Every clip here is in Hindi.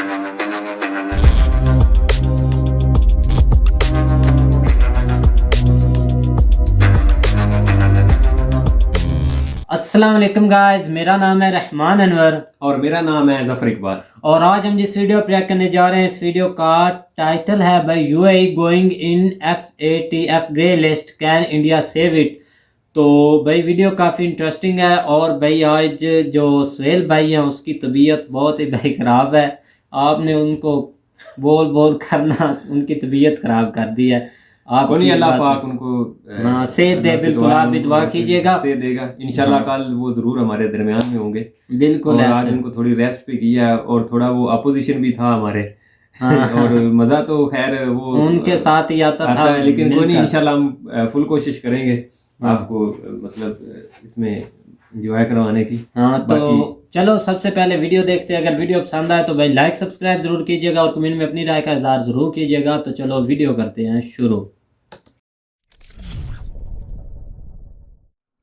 अस्सलाम वालेकुम गाइस, मेरा नाम है रहमान अनवर और मेरा नाम है जफर इकबाल। और आज हम जिस वीडियो पर करने जा रहे हैं, इस वीडियो का टाइटल है भाई UAE going in FATF grey list, can India save it. तो भाई वीडियो काफ़ी इंटरेस्टिंग है। और भाई आज जो सुहेल भाई हैं उसकी तबीयत बहुत ही भाई ख़राब है। आपने उनको बोल बोल करना उनकी तबीयत ख़राब कर दी है। आप कोई नहीं, अल्लाह पाक उनको हाँ सेहत दे, बिल्कुल आप भी दुआ कीजिएगा, से देगा इंशाल्लाह। कल वो ज़रूर हमारे दरमियान में होंगे बिल्कुल। और आज उनको थोड़ी रेस्ट भी किया और थोड़ा वो अपोजिशन भी था हमारे। हाँ और मज़ा तो खैर वो उनके साथ ही आता था, लेकिन कोई नहीं, इंशाल्लाह हम फुल कोशिश करेंगे आपको मतलब इसमें एंजॉय करवाने की। हाँ तो चलो सबसे पहले वीडियो देखते हैं। अगर वीडियो पसंद आए तो भाई लाइक सब्सक्राइब जरूर कीजिएगा और कमेंट में अपनी राय का इजहार जरूर कीजिएगा। तो चलो वीडियो करते हैं शुरू।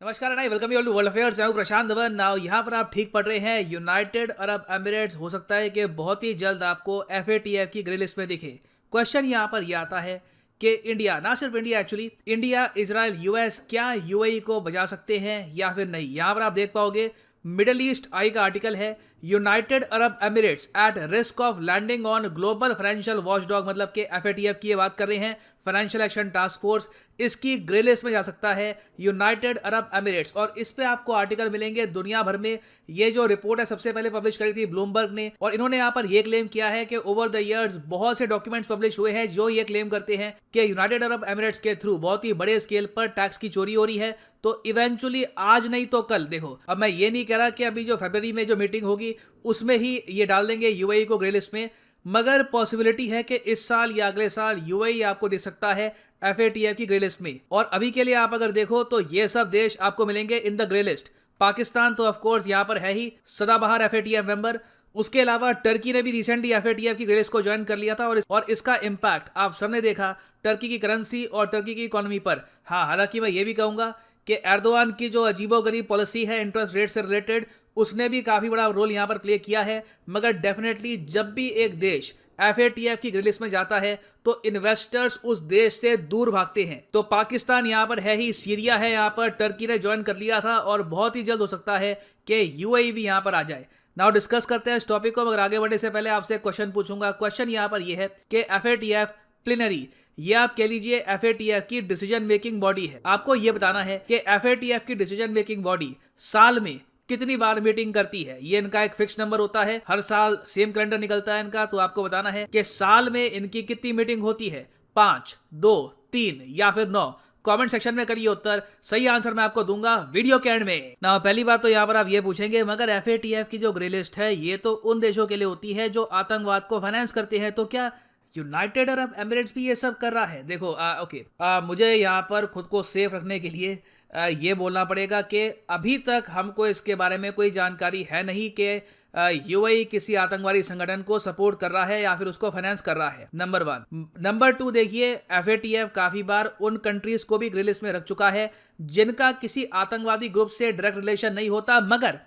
नमस्कार नाई, welcome you to world affairs. मैं हूं प्रशांत धवन। नाउ यहाँ पर आप ठीक पढ़ रहे हैं। यूनाइटेड अरब एमिरेट्स हो सकता है कि बहुत ही जल्द आपको FATF की ग्रे लिस्ट में दिखे। क्वेश्चन यहाँ पर यह आता है कि इंडिया, ना सिर्फ India, actually India, Israel, US क्या UAE को बचा सकते हैं या फिर नहीं। यहाँ पर आप देख पाओगे मिडल ईस्ट आई का आर्टिकल है, United Arab Emirates at risk of landing on global financial watchdog, मतलब कि FATF की ये बात कर रहे हैं, फाइनेंशियल एक्शन टास्क फोर्स, इसकी ग्रे लिस्ट में जा सकता है यूनाइटेड अरब एमिरेट्स। और इस पे आपको आर्टिकल मिलेंगे दुनिया भर में। ये जो रिपोर्ट है सबसे पहले पब्लिश करी थी ब्लूमबर्ग ने, और इन्होंने यहाँ पर ये क्लेम किया है कि ओवर द इयर्स बहुत से डॉक्यूमेंट्स पब्लिश हुए हैं जो ये क्लेम करते हैं कि यूनाइटेड अरब एमिरेट्स के थ्रू बहुत ही बड़े स्केल पर टैक्स की चोरी हो रही है। तो इवेंचुअली आज नहीं तो कल, देखो अब मैं ये नहीं कह रहा कि अभी जो फरवरी में जो मीटिंग होगी उसमें ही ये डाल देंगे UAE को ग्रे लिस्ट में, मगर पॉसिबिलिटी है कि इस साल या अगले साल UAE आपको दे सकता है FATF की ग्रे लिस्ट में। और अभी के लिए आप अगर देखो तो ये सब देश आपको मिलेंगे in the grey list. Pakistan तो ऑफ कोर्स यहाँ पर है ही सदाबहार FATF मेंबर। उसके अलावा टर्की ने भी रिसेंटली FATF की ग्रे लिस्ट को ज्वाइन कर लिया था और इसका इम्पैक्ट आप सबने देखा टर्की की करेंसी और टर्की की इकोनॉमी पर। हाँ, हालांकि मैं ये भी कहूंगा कि एर्दोआन की जो अजीबोगरीब पॉलिसी है इंटरेस्ट रेट से रिलेटेड, उसने भी काफी बड़ा रोल यहां पर प्ले किया है। मगर डेफिनेटली जब भी एक देश FATF की ग्रे लिस्ट में जाता है तो इन्वेस्टर्स उस देश से दूर भागते हैं। तो पाकिस्तान यहां पर है ही, सीरिया है यहां पर, टर्की ने ज्वाइन कर लिया था और बहुत ही जल्द हो सकता है कि UAE भी यहां पर आ जाए। नाउ डिस्कस करते हैं इस टॉपिक को, मगर आगे बढ़ने से पहले आपसे क्वेश्चन पूछूंगा। क्वेश्चन यहां पर यह है कि FATF प्लेनरी, ये आप कह लीजिए FATF की डिसीजन मेकिंग बॉडी है। आपको ये बताना है कि FATF की डिसीजन मेकिंग बॉडी साल में कितनी बार मीटिंग करती है। ये इनका एक फिक्स नंबर होता है, हर साल सेम कैलेंडर निकलता है इनका। तो आपको बताना है कि साल में इनकी कितनी मीटिंग होती है, 5, 2, 3 या फिर 9। कमेंट सेक्शन में करिए उत्तर, सही आंसर मैं आपको दूंगा वीडियो के एंड में। ना पहली बात तो यहाँ पर आप ये पूछेंगे मगर FATF की जो ग्रे लिस्ट है ये तो उन देशों के लिए होती है जो आतंकवाद को फाइनेंस करते हैं, तो क्या यूनाइटेड अरब एमिरेट्स भी ये सब कर रहा है? देखो मुझे यहाँ पर खुद को सेफ रखने के लिए ये बोलना पड़ेगा कि अभी तक हमको इसके बारे में कोई जानकारी है नहीं कि UAE किसी आतंकवादी संगठन को सपोर्ट कर रहा है या फिर उसको फाइनेंस कर रहा है, नंबर 1। नंबर 2, देखिए FATF काफी बार उन कंट्रीज को भी ग्रे लिस्ट में रख चुका है जिनका किसी आतंकवादी ग्रुप से डायरेक्ट रिलेशन नहीं होता, मगर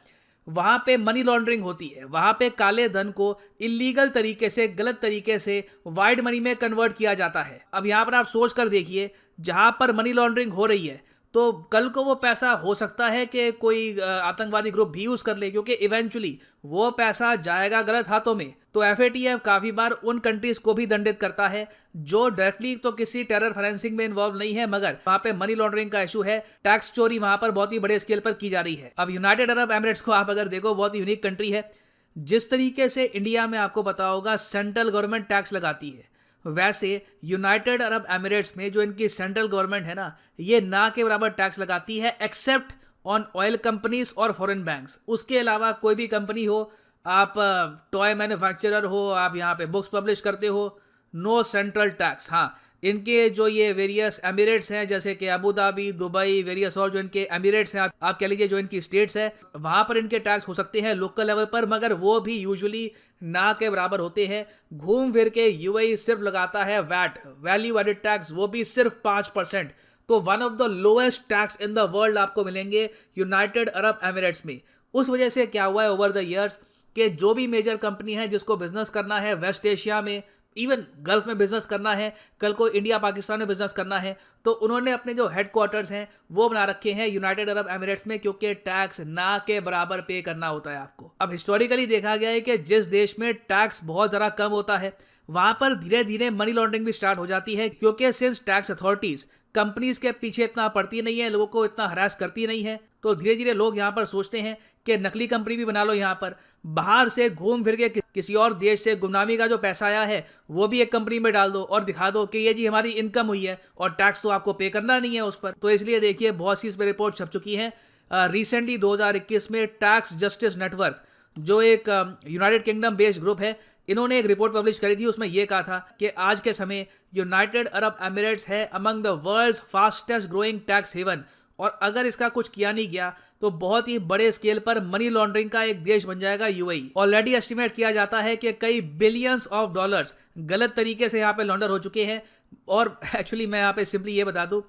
वहां पे मनी लॉन्ड्रिंग होती है, वहां पे काले धन को इलीगल तरीके से, गलत तरीके से वाइट मनी में कन्वर्ट किया जाता है। अब यहां पर आप सोच कर देखिए, जहां पर मनी लॉन्ड्रिंग हो रही है तो कल को वो पैसा हो सकता है कि कोई आतंकवादी ग्रुप भी यूज कर ले, क्योंकि इवेंचुअली वो पैसा जाएगा गलत हाथों में। तो FATF काफी बार उन कंट्रीज को भी दंडित करता है जो डायरेक्टली तो किसी टेरर फाइनेंसिंग में इन्वॉल्व नहीं है, मगर वहां पे मनी लॉन्ड्रिंग का इशू है, टैक्स चोरी वहां पर बहुत ही बड़े स्केल पर की जा रही है। अब यूनाइटेड अरब एमिरेट्स को आप अगर देखो, बहुत ही यूनिक कंट्री है। जिस तरीके से इंडिया में आपको पता होगा सेंट्रल गवर्नमेंट टैक्स लगाती है, वैसे यूनाइटेड अरब एमिरेट्स में जो इनकी सेंट्रल गवर्नमेंट है ना, ये ना के बराबर टैक्स लगाती है एक्सेप्ट ऑन ऑयल कंपनीज और फॉरेन बैंक्स। उसके अलावा कोई भी कंपनी हो, आप टॉय मैन्युफैक्चरर हो, आप यहाँ पे बुक्स पब्लिश करते हो, नो सेंट्रल टैक्स। हाँ, इनके जो ये वेरियस एमिरेट्स हैं जैसे कि अबू धाबी, दुबई, वेरियस और जो इनके एमिरेट्स हैं, आप कह लीजिए जो इनकी स्टेट्स है, वहां पर इनके टैक्स हो सकते हैं लोकल लेवल पर, मगर वो भी यूजुअली ना के बराबर होते हैं। घूम फिर के UAE सिर्फ लगाता है वैट, वैल्यू एडेड टैक्स, वो भी सिर्फ 5%। तो one of the lowest tax in the world आपको मिलेंगे यूनाइटेड अरब एमिरेट्स में। उस वजह से क्या हुआ है, ओवर द ईयर्स कि जो भी मेजर कंपनी है जिसको बिजनेस करना है वेस्ट एशिया में, इवन गल्फ में बिजनेस करना है, कल को इंडिया पाकिस्तान में बिजनेस करना है, तो उन्होंने अपने जो हेडक्वार्टर्स हैं वो बना रखे हैं यूनाइटेड अरब एमिरेट्स में, क्योंकि टैक्स ना के बराबर पे करना होता है आपको। अब हिस्टोरिकली देखा गया है कि जिस देश में टैक्स बहुत ज़्यादा कम होता है वहां पर धीरे धीरे मनी लॉन्ड्रिंग भी स्टार्ट हो जाती है, क्योंकि सिंस टैक्स अथॉरिटीज कंपनीज के पीछे इतना पड़ती नहीं है, लोगों को इतना हरास करती नहीं है, तो धीरे धीरे लोग यहाँ पर सोचते हैं कि नकली कंपनी भी बना लो, यहाँ पर बाहर से घूम फिर के किसी और देश से गुमनामी का जो पैसा आया है वो भी एक कंपनी में डाल दो और दिखा दो कि ये जी हमारी इनकम हुई है और टैक्स तो आपको पे करना नहीं है उस पर। तो इसलिए देखिए बहुत सी इस पर रिपोर्ट छप चुकी है। रिसेंटली 2021 में टैक्स जस्टिस नेटवर्क, जो एक यूनाइटेड किंगडम बेस्ड ग्रुप है, इन्होंने एक रिपोर्ट पब्लिश करी थी। उसमें यह कहा था कि आज के समय यूनाइटेड अरब एमिरेट्स है among the world's fastest growing tax haven, और अगर इसका कुछ किया नहीं गया तो बहुत ही बड़े स्केल पर मनी लॉन्ड्रिंग का एक देश बन जाएगा यूएई। ऑलरेडी एस्टिमेट किया जाता है कि कई बिलियंस ऑफ डॉलर्स गलत तरीके से यहाँ पे लॉन्डर हो चुके हैं। और एक्चुअली मैं यहाँ पे सिंपली ये बता दूं,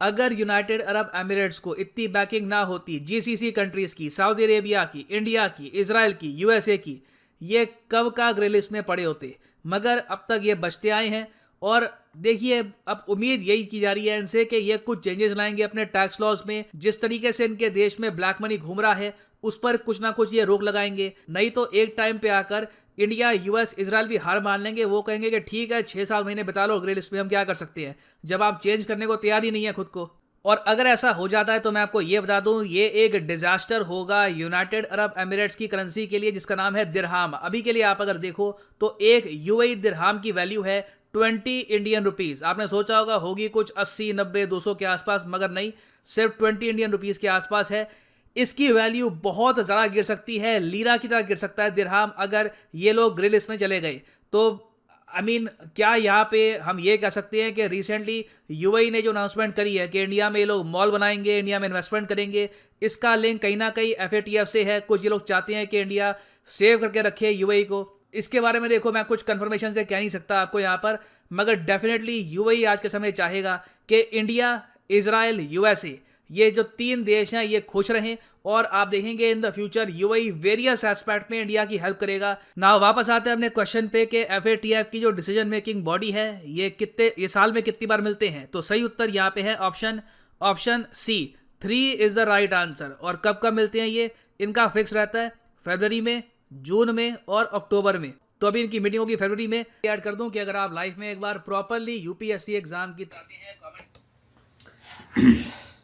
अगर यूनाइटेड अरब एमिरेट्स को इतनी बैकिंग ना होती जीसीसी कंट्रीज की, सऊदी अरेबिया की, इंडिया की, इजराइल की, यूएसए की, ये कब का ग्रे लिस्ट में पड़े होते, मगर अब तक ये बचते आए हैं। और देखिए अब उम्मीद यही की जा रही है इनसे कि ये कुछ चेंजेस लाएंगे अपने टैक्स लॉज में। जिस तरीके से इनके देश में ब्लैक मनी घूम रहा है उस पर कुछ ना कुछ ये रोक लगाएंगे, नहीं तो एक टाइम पे आकर इंडिया, यूएस, इजराइल भी हार मान लेंगे। वो कहेंगे कि ठीक है 6 महीने बिता लो ग्रे लिस्ट में, हम क्या कर सकते हैं, जब आप चेंज करने को तैयार ही नहीं है खुद को। और अगर ऐसा हो जाता है तो मैं आपको ये बता दूं, ये एक डिजास्टर होगा यूनाइटेड अरब एमिरेट्स की करेंसी के लिए, जिसका नाम है दिरहाम। अभी के लिए आप अगर देखो तो एक यूएई दिरहाम की वैल्यू है 20 इंडियन रुपीज। आपने सोचा होगा होगी कुछ 80, 90, 200 के आसपास, मगर नहीं, सिर्फ 20 इंडियन रुपीज के आसपास है। इसकी वैल्यू बहुत ज़्यादा गिर सकती है, लीरा की तरह गिर सकता है दिरहाम, अगर ये लोग ग्रे लिस्ट में चले गए तो। क्या यहाँ पे हम ये कह सकते हैं कि रिसेंटली यूएई ने जो अनाउंसमेंट करी है कि इंडिया में ये लोग मॉल बनाएंगे, इंडिया में इन्वेस्टमेंट करेंगे, इसका लिंक कहीं ना कहीं एफएटीएफ से है। कुछ ये लोग चाहते हैं कि इंडिया सेव करके रखे यूएई को। इसके बारे में देखो मैं कुछ कंफर्मेशन से कह नहीं सकता आपको यहाँ पर, मगर डेफिनेटली यूएई आज के समय चाहेगा कि इंडिया, इजराइल, यूएसए, ये जो 3 देश हैं ये खुश रहें। और आप देखेंगे in the future UAE various aspect में इंडिया की हेल्प करेगा। ना वापस आते हैं अपने क्वेश्चन पे कि एफएटीएफ की जो डिसीजन मेकिंग बॉडी है ये साल में कितनी बार मिलते हैं, तो सही उत्तर यहाँ पे है option C, 3 is the right answer. और कब कब मिलते हैं ये, इनका फिक्स रहता है फरवरी में, जून में और अक्टूबर में। तो अभी इनकी मीटिंग होगी फरवरी में। ऐड कर दूं कि अगर आप लाइफ में एक बार प्रॉपरली यूपीएससी एग्जाम की चाहते हैं कमेंट।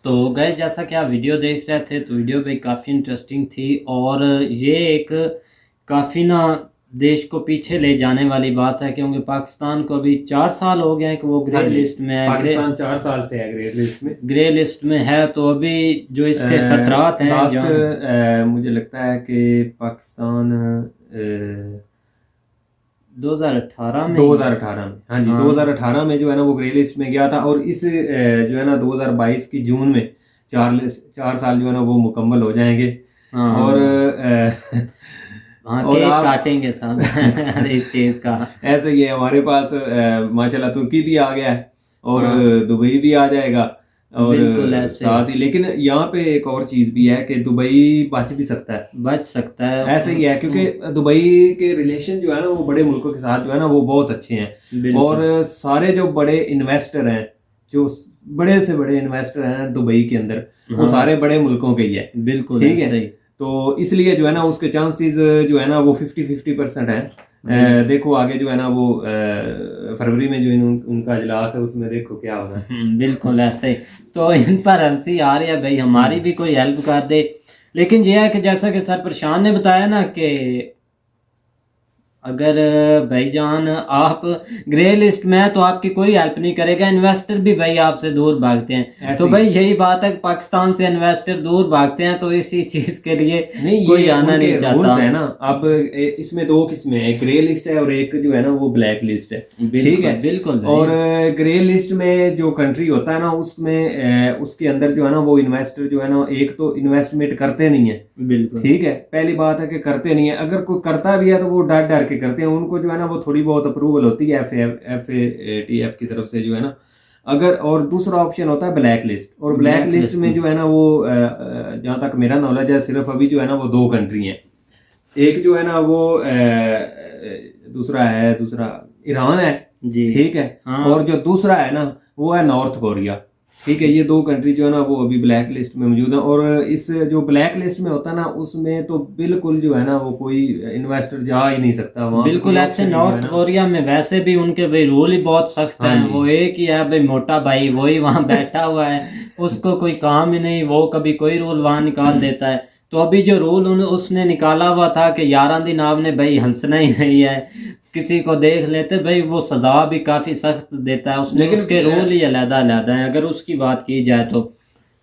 तो गाइस जैसा कि आप वीडियो देख रहे थे तो वीडियो भी काफ़ी इंटरेस्टिंग थी, और ये एक काफ़ी ना देश को पीछे ले जाने वाली बात है, क्योंकि पाकिस्तान को अभी 4 साल हो गए हैं कि वो ग्रे लिस्ट में है। पाकिस्तान 4 साल से है ग्रे लिस्ट में है। तो अभी जो इसके खतरात हैं, लास्ट मुझे लगता है कि पाकिस्तान 2018 में, हाँ जी, 2018 में जो है ना वो ग्रे लिस्ट में गया था। और इस जो है ना 2022 की जून में 4 साल जो है ना वो मुकम्मल हो जाएंगे। और हाँ, केक काटेंगे साहब इस चीज का। ऐसे ही है हमारे पास माशाल्लाह तुर्की भी आ गया है और दुबई भी आ जाएगा, और साथ ही लेकिन यहाँ पे एक और चीज भी है कि दुबई बच सकता है। ऐसे ही है क्योंकि दुबई के रिलेशन जो है ना वो बड़े मुल्कों के साथ जो है ना वो बहुत अच्छे हैं, और सारे जो बड़े इन्वेस्टर हैं, जो बड़े से बड़े इन्वेस्टर हैं दुबई के अंदर, वो सारे बड़े मुल्कों के ही है। बिल्कुल ठीक है, तो इसलिए जो है ना उसके चांसेस जो है ना वो 50-50% है। देखो आगे जो है ना वो फरवरी में जो उनका इजलास है उसमें देखो क्या होगा। बिल्कुल ऐसे ही। तो इन पर हंसी आ रही है भाई, हमारी भी कोई हेल्प कर दे। लेकिन यह है कि जैसा कि सर प्रशांत ने बताया ना कि अगर भाईजान आप ग्रे लिस्ट में है तो आपकी कोई हेल्प नहीं करेगा, इन्वेस्टर भी भाई आपसे दूर भागते हैं। तो भाई यही बात है, पाकिस्तान से इन्वेस्टर दूर भागते हैं, तो इसी चीज के लिए कोई आना नहीं चाहता है ना। अब इसमें 2 किस्में हैं, एक ग्रे लिस्ट है और एक जो है ना वो ब्लैक लिस्ट है। ठीक है, बिल्कुल। और ग्रे लिस्ट में जो कंट्री होता है ना उसमें उसके अंदर जो है ना वो इन्वेस्टर जो है ना एक तो इन्वेस्टमेंट करते नहीं है। बिल्कुल ठीक है, पहली बात है कि करते नहीं है। अगर कोई करता भी है तो वो डर डर के करते हैं, उनको जो है ना वो थोड़ी बहुत अप्रूवल होती है एफएटीएफ की तरफ से जो है ना। अगर और दूसरा ऑप्शन होता है ब्लैक लिस्ट, और ब्लैक लिस्ट में जो है ना वो जहाँ तक मेरा नॉलेज है सिर्फ अभी जो है ना वो 2 कंट्री हैं। एक जो है ना वो दूसरा ईरान है, जी ठीक है। हाँ। और जो दूसरा है ना वो है नॉर्थ कोरिया, ठीक है। ये दो कंट्री जो है ना वो अभी ब्लैक लिस्ट में मौजूद है। और इस जो ब्लैक लिस्ट में होता है ना उसमें तो बिल्कुल जो है ना वो कोई इन्वेस्टर जा ही नहीं सकता वहाँ। बिल्कुल ऐसे नॉर्थ कोरिया में वैसे भी उनके भाई रूल ही बहुत सख्त हैं। वो एक ही है भाई मोटा भाई, वही वहाँ बैठा हुआ है, उसको कोई काम ही नहीं, वो कभी कोई रूल वहाँ निकाल देता है। तो अभी जो रूल उसने निकाला हुआ था कि 11 दिन आपने भाई हंसना ही नहीं है, किसी को देख लेते भाई वो सजा भी काफ़ी सख्त देता है उसने, लेकिन उसके रूल ही अलग-अलग हैं अगर उसकी बात की जाए तो।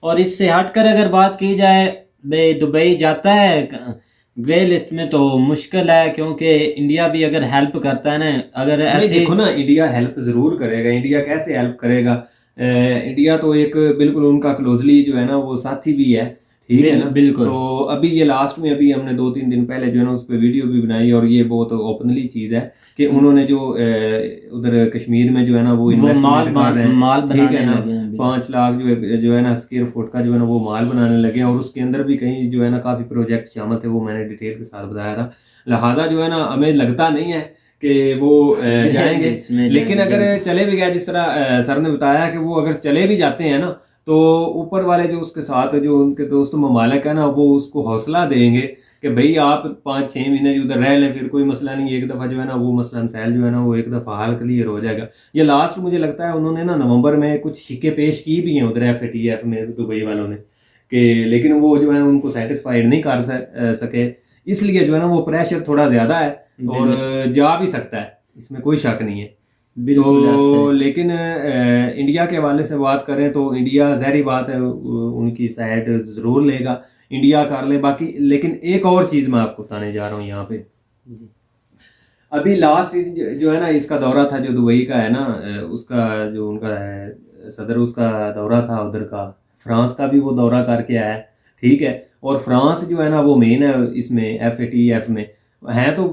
और इससे हटकर अगर बात की जाए भाई दुबई जाता है ग्रे लिस्ट में तो मुश्किल है, क्योंकि इंडिया भी अगर हेल्प करता है ना, अगर ऐसे देखो ना इंडिया हेल्प जरूर करेगा। इंडिया कैसे हेल्प करेगा? इंडिया तो एक बिल्कुल उनका क्लोजली जो है ना वो साथी भी है, ठीक है ना। बिल्कुल। तो अभी ये लास्ट में अभी हमने 2-3 दिन पहले जो है ना उस पर वीडियो भी बनाई, और ये बहुत ओपनली चीज़ है कि उन्होंने जो उधर कश्मीर में जो है ना वो इन्वेस्टमेंट कर रहे हैं, ठीक है ना। 5 लाख जो है ना स्क्वायर फुट का जो है ना वो माल बनाने लगे हैं, और उसके अंदर भी कहीं जो है ना काफ़ी प्रोजेक्ट शामिल थे, वो मैंने डिटेल के साथ बताया था। लिहाजा जो है ना हमें लगता नहीं है कि वो जाएंगे, लेकिन अगर चले भी गए, जिस तरह सर ने बताया कि वो अगर चले भी जाते हैं ना तो ऊपर वाले जो उसके साथ जो उनके दोस्त ममालिक है ना वो उसको हौसला देंगे कि भाई आप 5-6 महीने जो उधर रह लें, फिर कोई मसला नहीं, एक दफ़ा जो है ना वो मसला सैल जो है ना वो एक दफ़ा हाल क्लियर हो जाएगा। ये लास्ट मुझे लगता है उन्होंने ना नवंबर में कुछ शिक्के पेश की भी हैं उधर FATF में दुबई वालों ने, कि लेकिन वो जो है ना उनको सेटिस्फाइड नहीं कर सके, इसलिए जो है ना वो प्रेशर थोड़ा ज़्यादा है और जा भी सकता है, इसमें कोई शक नहीं है। तो लेकिन इंडिया के हवाले से बात करें तो इंडिया ज़ाहिर बात है उनकी साइड ज़रूर लेगा, इंडिया कर ले बाकी। लेकिन एक और चीज़ मैं आपको बताने जा रहा हूँ यहाँ पे, अभी लास्ट जो है ना इसका दौरा था जो दुबई का है ना, उसका जो उनका है सदर, उसका दौरा था उधर का, फ्रांस का भी वो दौरा करके आया, ठीक है। और फ्रांस जो है ना वो मेन है इसमें FATF में, हैं तो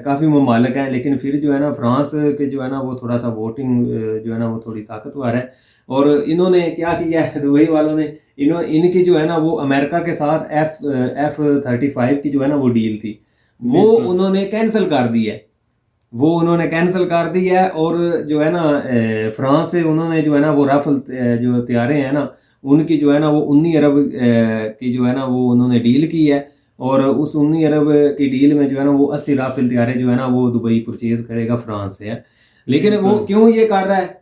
काफ़ी ममालिक हैं, लेकिन फिर जो है ना फ्रांस के जो है ना वो थोड़ा सा वोटिंग जो है ना वो थोड़ी ताकतवर है। और इन्होंने क्या किया है दुबई वालों ने, इनकी जो है ना वो अमेरिका के साथ F-35 की जो है ना वो डील थी, वो उन्होंने कैंसिल कर दी है, और जो है ना फ्रांस से उन्होंने जो है ना वो राफेल जो तैयारे हैं ना उनकी जो है ना वो 19 अरब की जो है ना वो उन्होंने डील की है, और उस 19 अरब की डील में जो है ना वो 80 राफेल तैयारे जो है ना वो दुबई परचेज करेगा फ्रांस से है। लेकिन वो क्यों ये कर रहा है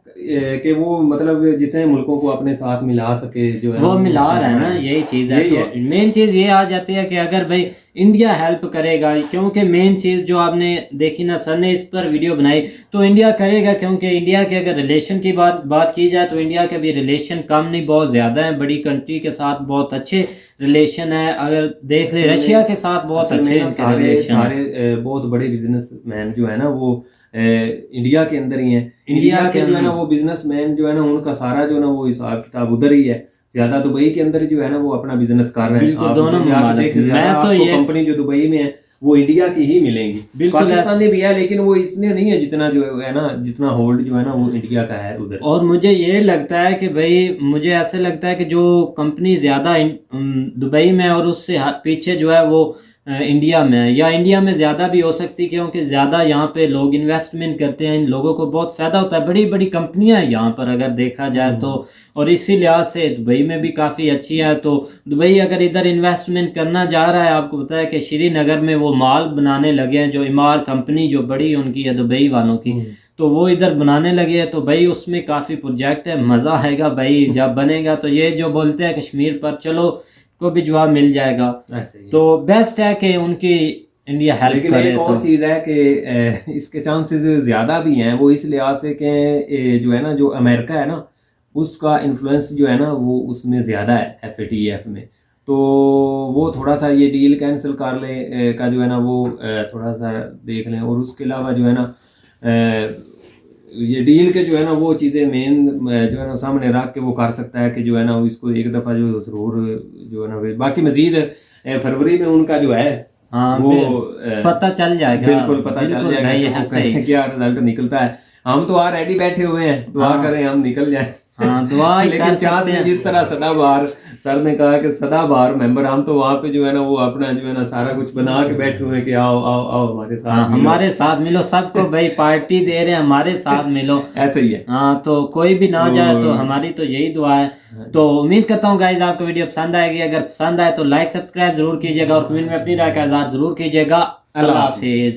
कि वो मतलब जितने मुल्कों को अपने साथ मिला सके जो है वो मिला रहा है ना, यही चीज़ है। तो मेन चीज़ ये आ जाती है कि अगर भाई इंडिया हेल्प करेगा, क्योंकि मेन चीज़ जो आपने देखी ना, सर ने इस पर वीडियो बनाई, तो इंडिया करेगा, क्योंकि इंडिया के अगर रिलेशन की बात की जाए तो इंडिया के भी रिलेशन कम नहीं बहुत ज़्यादा है, बड़ी कंट्री के साथ बहुत अच्छे रिलेशन है। अगर देख ले रशिया के साथ बहुत अच्छे सारे बहुत बड़े बिजनेसमैन जो है ना वो इंडिया के अंदर ही हैं। इंडिया के जो है ना वो बिजनेसमैन जो है ना उनका सारा जो है ना वो हिसाब किताब उधर ही है, ज्यादा दुबई के अंदर जो है ना वो अपना बिजनेस कर रहे हैं। आप दोनों कंपनी जो दुबई में है वो इंडिया की ही मिलेंगी, पाकिस्तानी भी है लेकिन वो इसलिए नहीं है जितना जो है ना जितना होल्ड जो है ना वो इंडिया का है उधर। और मुझे ये लगता है कि भाई मुझे ऐसे लगता है कि जो कंपनी ज़्यादा दुबई में और उससे पीछे जो है वो इंडिया में है, या इंडिया में ज़्यादा भी हो सकती है, क्योंकि ज़्यादा यहाँ पे लोग इन्वेस्टमेंट करते हैं, इन लोगों को बहुत फ़ायदा होता है, बड़ी बड़ी कंपनियां हैं यहाँ पर अगर देखा जाए तो, और इसी लिहाज से दुबई में भी काफ़ी अच्छी है। तो दुबई अगर इधर इन्वेस्टमेंट करना जा रहा है, आपको पता है कि श्रीनगर में वो माल बनाने लगे हैं, जो इमार कंपनी जो बड़ी उनकी है दुबई वालों की, तो वो इधर बनाने लगे हैं। तो भाई उसमें काफ़ी प्रोजेक्ट है, मज़ा आएगा भाई जब बनेगा। तो ये जो बोलते हैं कश्मीर पर चलो को भी जवाब मिल जाएगा, तो बेस्ट है कि उनकी इंडिया हेल्प करे। एक और चीज़ है कि इसके चांसेस ज़्यादा भी हैं, वो इस लिहाज से कि जो है ना जो अमेरिका है ना उसका इन्फ्लुएंस जो है ना वो उसमें ज़्यादा है FATF में, तो वो थोड़ा सा ये डील कैंसिल कर ले का जो है ना वो थोड़ा सा देख लें। और उसके अलावा जो है ना ये डील के जो है ना वो चीज़ें मेन जो है ना सामने रख के वो कर सकता है कि जो है ना इसको एक दफ़ा जो ज़रूर जो है ना, बाकी मजीद फरवरी में उनका जो है वो पता चल जाएगा, बिल्कुल पता चल जाएगा क्या रिजल्ट निकलता है। हम तो रेडी बैठे हुए हैं, दुआ करें हम निकल जाए। दुआ लेकिन चांस नहीं, जिस तरह सदाबहार सर ने कहा कि सदाबहार मेंबर, हम तो वहाँ पे जो है ना वो अपना जो है ना सारा कुछ बना के बैठे हुए हैं कि आओ आओ आओ हमारे साथ हाँ, मिलो। हमारे साथ मिलो, सबको भाई पार्टी दे रहे हैं, हमारे साथ मिलो। ऐसे ही है। हाँ, तो कोई भी ना जाए तो हमारी तो यही दुआ है। तो उम्मीद करता हूँ गाइज आपको वीडियो पसंद आएगी। अगर पसंद आए तो लाइक सब्सक्राइब जरूर कीजिएगा और कमेंट में अपनी राय का इजहार जरूर कीजिएगा। अल्लाह हाफिज।